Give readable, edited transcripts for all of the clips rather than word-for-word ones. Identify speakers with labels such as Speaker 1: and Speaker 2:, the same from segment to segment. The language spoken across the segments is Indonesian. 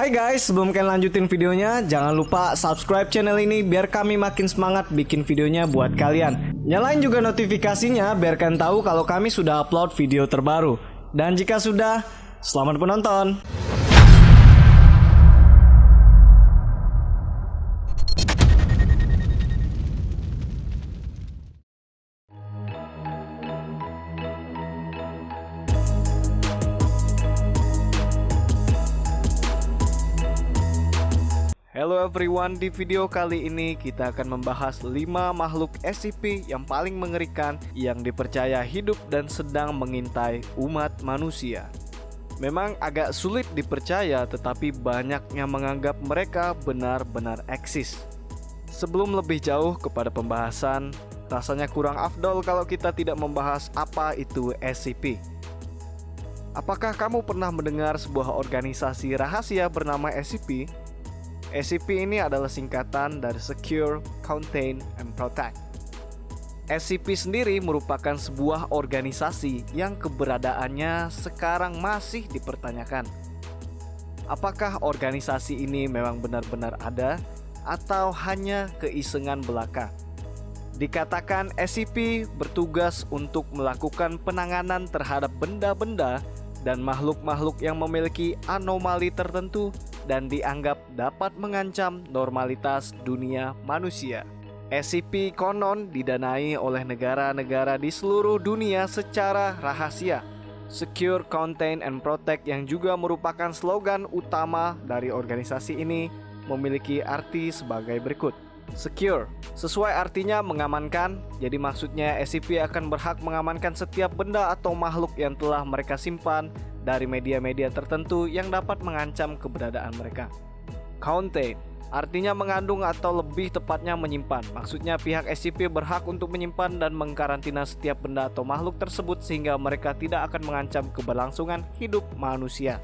Speaker 1: Hai guys, sebelum kalian lanjutin videonya, jangan lupa subscribe channel ini biar kami makin semangat bikin videonya buat kalian. Nyalain juga notifikasinya biar kalian tahu kalau kami sudah upload video terbaru. Dan jika sudah, selamat menonton. Hello everyone, di video kali ini kita akan membahas 5 makhluk SCP yang paling mengerikan yang dipercaya hidup dan sedang mengintai umat manusia. Memang agak sulit dipercaya, tetapi banyak yang menganggap mereka benar-benar eksis. Sebelum lebih jauh kepada pembahasan, rasanya kurang afdol kalau kita tidak membahas apa itu SCP. Apakah kamu pernah mendengar sebuah organisasi rahasia bernama SCP? SCP ini adalah singkatan dari Secure, Contain, and Protect. SCP sendiri merupakan sebuah organisasi yang keberadaannya sekarang masih dipertanyakan. Apakah organisasi ini memang benar-benar ada atau hanya keisengan belaka? Dikatakan SCP bertugas untuk melakukan penanganan terhadap benda-benda dan makhluk-makhluk yang memiliki anomali tertentu dan dianggap dapat mengancam normalitas dunia manusia. SCP konon didanai oleh negara-negara di seluruh dunia secara rahasia. Secure, Contain, and Protect yang juga merupakan slogan utama dari organisasi ini memiliki arti sebagai berikut. Secure, sesuai artinya mengamankan, jadi maksudnya SCP akan berhak mengamankan setiap benda atau makhluk yang telah mereka simpan dari media-media tertentu yang dapat mengancam keberadaan mereka. Contain, artinya mengandung atau lebih tepatnya menyimpan, maksudnya pihak SCP berhak untuk menyimpan dan mengkarantina setiap benda atau makhluk tersebut sehingga mereka tidak akan mengancam keberlangsungan hidup manusia.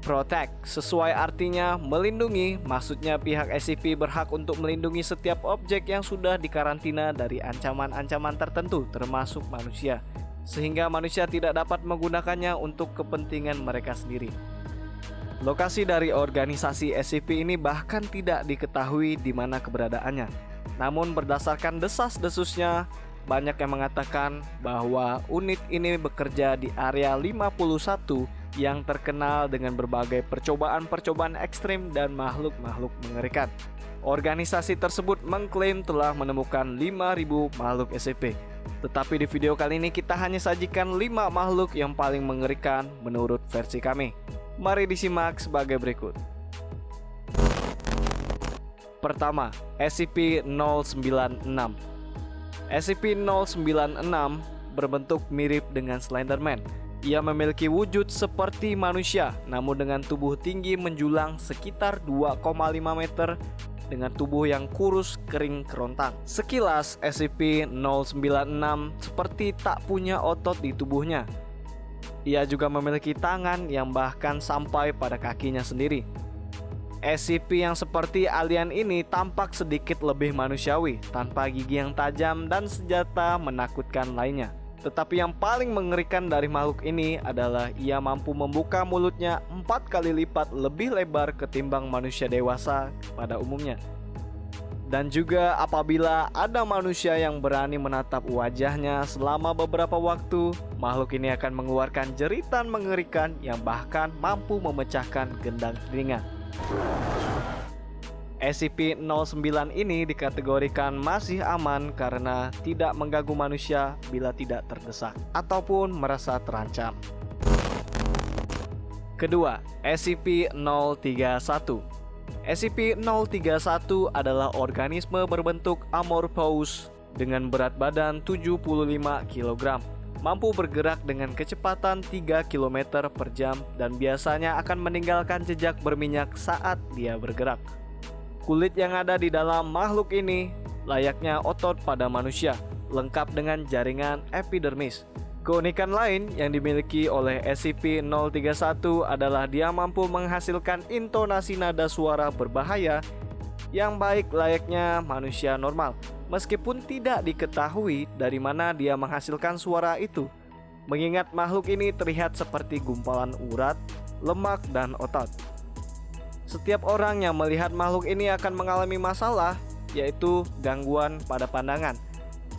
Speaker 1: Protect, sesuai artinya melindungi, maksudnya pihak SCP berhak untuk melindungi setiap objek yang sudah dikarantina dari ancaman-ancaman tertentu termasuk manusia, sehingga manusia tidak dapat menggunakannya untuk kepentingan mereka sendiri. Lokasi dari organisasi SCP ini bahkan tidak diketahui di mana keberadaannya. Namun berdasarkan desas-desusnya, banyak yang mengatakan bahwa unit ini bekerja di area 51 yang terkenal dengan berbagai percobaan-percobaan ekstrim dan makhluk-makhluk mengerikan. Organisasi tersebut mengklaim telah menemukan 5.000 makhluk SCP. Tetapi di video kali ini kita hanya sajikan 5 makhluk yang paling mengerikan menurut versi kami. Mari disimak sebagai berikut. Pertama, SCP-096. SCP-096 berbentuk mirip dengan Slenderman. Ia memiliki wujud seperti manusia, namun dengan tubuh tinggi menjulang sekitar 2,5 meter dengan tubuh yang kurus kering kerontang. Sekilas SCP-096 seperti tak punya otot di tubuhnya. Ia juga memiliki tangan yang bahkan sampai pada kakinya sendiri. SCP yang seperti alien ini tampak sedikit lebih manusiawi, tanpa gigi yang tajam dan senjata menakutkan lainnya. Tetapi yang paling mengerikan dari makhluk ini adalah ia mampu membuka mulutnya 4 kali lipat lebih lebar ketimbang manusia dewasa pada umumnya. Dan juga apabila ada manusia yang berani menatap wajahnya selama beberapa waktu, makhluk ini akan mengeluarkan jeritan mengerikan yang bahkan mampu memecahkan gendang telinga. SCP-09 ini dikategorikan masih aman karena tidak mengganggu manusia bila tidak terdesak ataupun merasa terancam. Kedua, SCP-031. SCP-031 adalah organisme berbentuk amorphous dengan berat badan 75 kg, mampu bergerak dengan kecepatan 3 km per jam dan biasanya akan meninggalkan jejak berminyak saat dia bergerak. Kulit yang ada di dalam makhluk ini layaknya otot pada manusia, lengkap dengan jaringan epidermis. Keunikan lain yang dimiliki oleh SCP-031 adalah dia mampu menghasilkan intonasi nada suara berbahaya yang baik layaknya manusia normal, meskipun tidak diketahui dari mana dia menghasilkan suara itu. Mengingat makhluk ini terlihat seperti gumpalan urat, lemak, dan otot. Setiap orang yang melihat makhluk ini akan mengalami masalah, yaitu gangguan pada pandangan.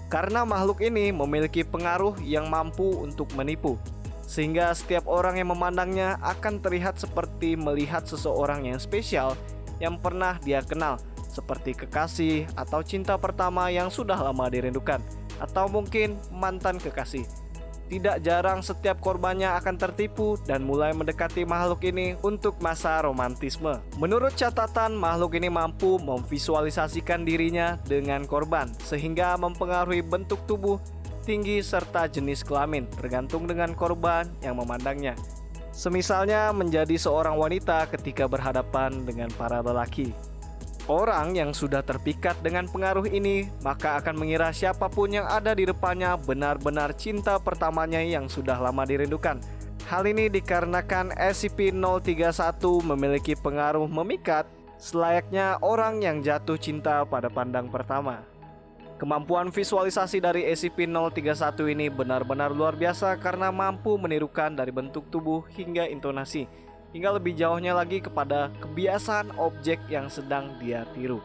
Speaker 1: Karena makhluk ini memiliki pengaruh yang mampu untuk menipu, sehingga setiap orang yang memandangnya akan terlihat seperti melihat seseorang yang spesial yang pernah dia kenal, seperti kekasih atau cinta pertama yang sudah lama dirindukan, atau mungkin mantan kekasih. Tidak jarang setiap korbannya akan tertipu dan mulai mendekati makhluk ini untuk masa romantisme. Menurut catatan, makhluk ini mampu memvisualisasikan dirinya dengan korban, sehingga mempengaruhi bentuk tubuh, tinggi, serta jenis kelamin, tergantung dengan korban yang memandangnya. Semisalnya menjadi seorang wanita ketika berhadapan dengan para lelaki. Orang yang sudah terpikat dengan pengaruh ini maka akan mengira siapapun yang ada di depannya benar-benar cinta pertamanya yang sudah lama dirindukan. Hal ini dikarenakan SCP-031 memiliki pengaruh memikat selayaknya orang yang jatuh cinta pada pandang pertama. Kemampuan visualisasi dari SCP-031 ini benar-benar luar biasa karena mampu menirukan dari bentuk tubuh hingga intonasi, hingga lebih jauhnya lagi kepada kebiasaan objek yang sedang dia tiru.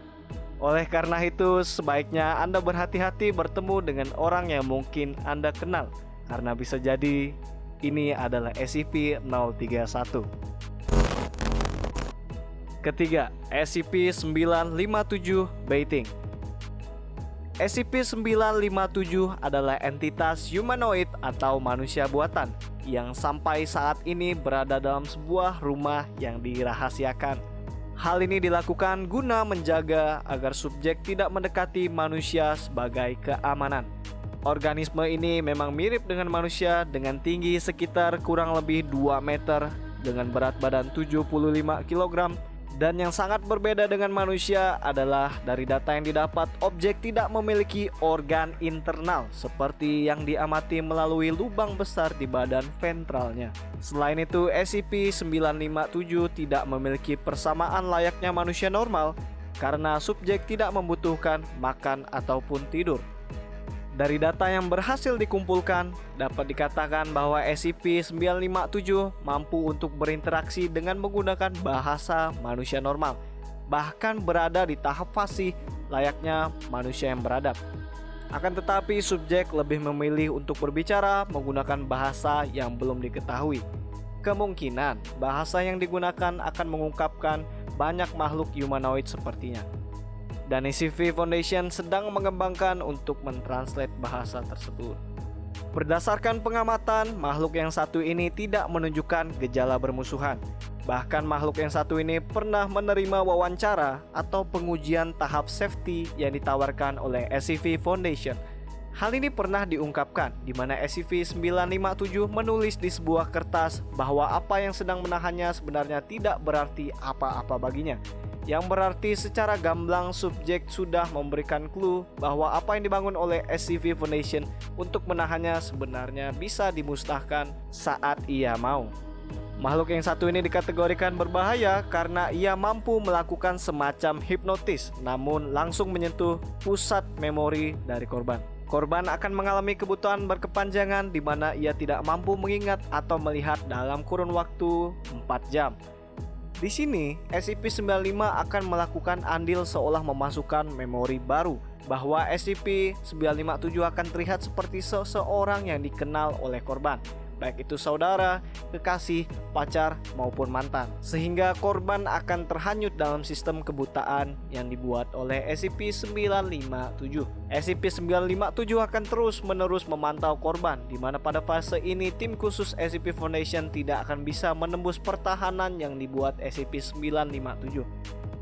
Speaker 1: Oleh karena itu, sebaiknya Anda berhati-hati bertemu dengan orang yang mungkin Anda kenal, karena bisa jadi ini adalah SCP-031. Ketiga, SCP-957 Baiting. SCP-957 adalah entitas humanoid atau manusia buatan yang sampai saat ini berada dalam sebuah rumah yang dirahasiakan. Hal ini dilakukan guna menjaga agar subjek tidak mendekati manusia sebagai keamanan. Organisme ini memang mirip dengan manusia dengan tinggi sekitar kurang lebih 2 meter dengan berat badan 75 kg. Dan yang sangat berbeda dengan manusia adalah dari data yang didapat, objek tidak memiliki organ internal seperti yang diamati melalui lubang besar di badan ventralnya. Selain itu, SCP-957 tidak memiliki persamaan layaknya manusia normal karena subjek tidak membutuhkan makan ataupun tidur. Dari data yang berhasil dikumpulkan, dapat dikatakan bahwa SCP-957 mampu untuk berinteraksi dengan menggunakan bahasa manusia normal, bahkan berada di tahap fasih layaknya manusia yang beradab. Akan tetapi, subjek lebih memilih untuk berbicara menggunakan bahasa yang belum diketahui. Kemungkinan bahasa yang digunakan akan mengungkapkan banyak makhluk humanoid sepertinya. Dan SCP Foundation sedang mengembangkan untuk mentranslate bahasa tersebut. Berdasarkan pengamatan, makhluk yang satu ini tidak menunjukkan gejala bermusuhan. Bahkan makhluk yang satu ini pernah menerima wawancara atau pengujian tahap safety yang ditawarkan oleh SCP Foundation. Hal ini pernah diungkapkan di mana SCP-957 menulis di sebuah kertas bahwa apa yang sedang menahannya sebenarnya tidak berarti apa-apa baginya. Yang berarti secara gamblang subjek sudah memberikan clue bahwa apa yang dibangun oleh SCP Foundation untuk menahannya sebenarnya bisa dimusnahkan saat ia mau. Makhluk yang satu ini dikategorikan berbahaya karena ia mampu melakukan semacam hipnotis namun langsung menyentuh pusat memori dari korban. Korban akan mengalami kebutuhan berkepanjangan di mana ia tidak mampu mengingat atau melihat dalam kurun waktu 4 jam. Di sini, SCP-95 akan melakukan andil seolah memasukkan memori baru bahwa SCP-957 akan terlihat seperti seseorang yang dikenal oleh korban, baik itu saudara, kekasih, pacar, maupun mantan. Sehingga korban akan terhanyut dalam sistem kebutaan yang dibuat oleh SCP-957. SCP-957 akan terus-menerus memantau korban, di mana pada fase ini tim khusus SCP Foundation tidak akan bisa menembus pertahanan yang dibuat SCP-957.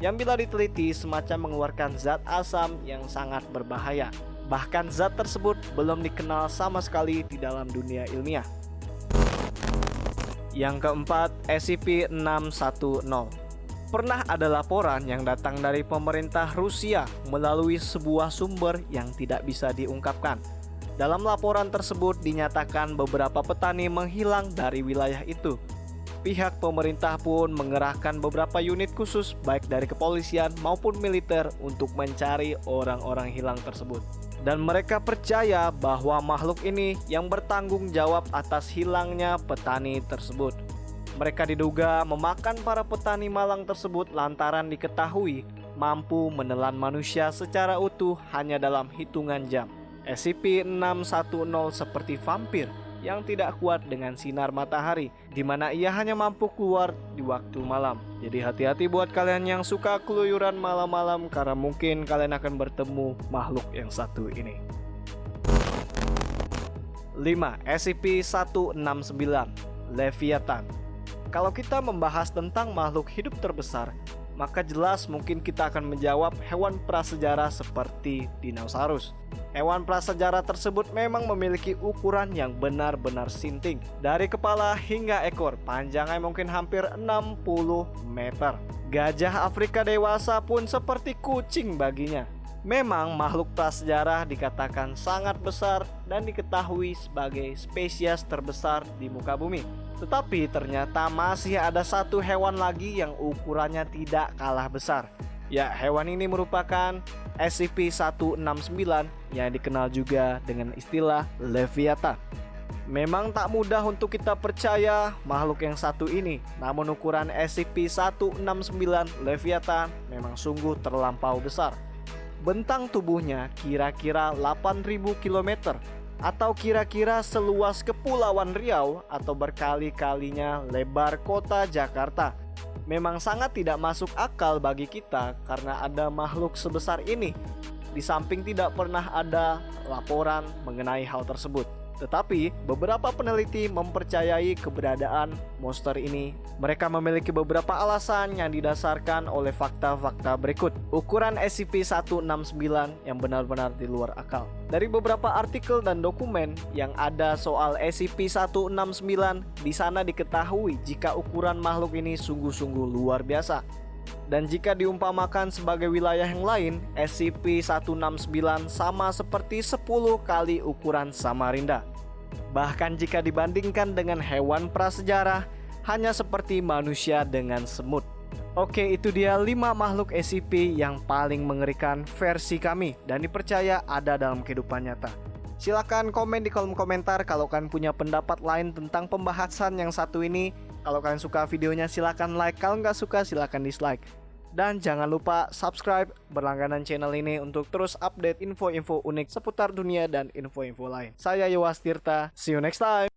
Speaker 1: Yang bila diteliti semacam mengeluarkan zat asam yang sangat berbahaya. Bahkan zat tersebut belum dikenal sama sekali di dalam dunia ilmiah. Yang keempat, SCP-610. Pernah ada laporan yang datang dari pemerintah Rusia melalui sebuah sumber yang tidak bisa diungkapkan. Dalam laporan tersebut dinyatakan beberapa petani menghilang dari wilayah itu. Pihak pemerintah pun mengerahkan beberapa unit khusus baik dari kepolisian maupun militer untuk mencari orang-orang hilang tersebut. Dan mereka percaya bahwa makhluk ini yang bertanggung jawab atas hilangnya petani tersebut. Mereka diduga memakan para petani malang tersebut lantaran diketahui mampu menelan manusia secara utuh hanya dalam hitungan jam. SCP-610 seperti vampir yang tidak kuat dengan sinar matahari, di mana ia hanya mampu keluar di waktu malam. Jadi hati-hati buat kalian yang suka keluyuran malam-malam, karena mungkin kalian akan bertemu makhluk yang satu ini. 5. SCP-169 Leviathan. Kalau kita membahas tentang makhluk hidup terbesar, maka jelas mungkin kita akan menjawab hewan prasejarah seperti dinosaurus. Hewan prasejarah tersebut memang memiliki ukuran yang benar-benar sinting. Dari kepala hingga ekor, panjangnya mungkin hampir 60 meter. Gajah Afrika dewasa pun seperti kucing baginya. Memang makhluk prasejarah dikatakan sangat besar dan diketahui sebagai spesies terbesar di muka bumi. Tetapi ternyata masih ada satu hewan lagi yang ukurannya tidak kalah besar. Ya, hewan ini merupakan SCP-169 yang dikenal juga dengan istilah Leviathan. Memang tak mudah untuk kita percaya makhluk yang satu ini, namun ukuran SCP-169 Leviathan memang sungguh terlampau besar. Bentang tubuhnya kira-kira 8.000 km atau kira-kira seluas Kepulauan Riau atau berkali-kalinya lebar kota Jakarta. Memang sangat tidak masuk akal bagi kita karena ada makhluk sebesar ini. Di samping tidak pernah ada laporan mengenai hal tersebut. Tetapi beberapa peneliti mempercayai keberadaan monster ini. Mereka memiliki beberapa alasan yang didasarkan oleh fakta-fakta berikut. Ukuran SCP-169 yang benar-benar di luar akal. Dari beberapa artikel dan dokumen yang ada soal SCP-169, di sana diketahui jika ukuran makhluk ini sungguh-sungguh luar biasa. Dan jika diumpamakan sebagai wilayah yang lain, SCP-169 sama seperti 10 kali ukuran Samarinda. Bahkan jika dibandingkan dengan hewan prasejarah, hanya seperti manusia dengan semut. Oke, itu dia 5 makhluk SCP yang paling mengerikan versi kami dan dipercaya ada dalam kehidupan nyata. Silahkan komen di kolom komentar kalau kalian punya pendapat lain tentang pembahasan yang satu ini. Kalau kalian suka videonya silahkan like, kalau nggak suka silahkan dislike. Dan jangan lupa subscribe, berlangganan channel ini untuk terus update info-info unik seputar dunia dan info-info lain. Saya Yowas Tirta, see you next time.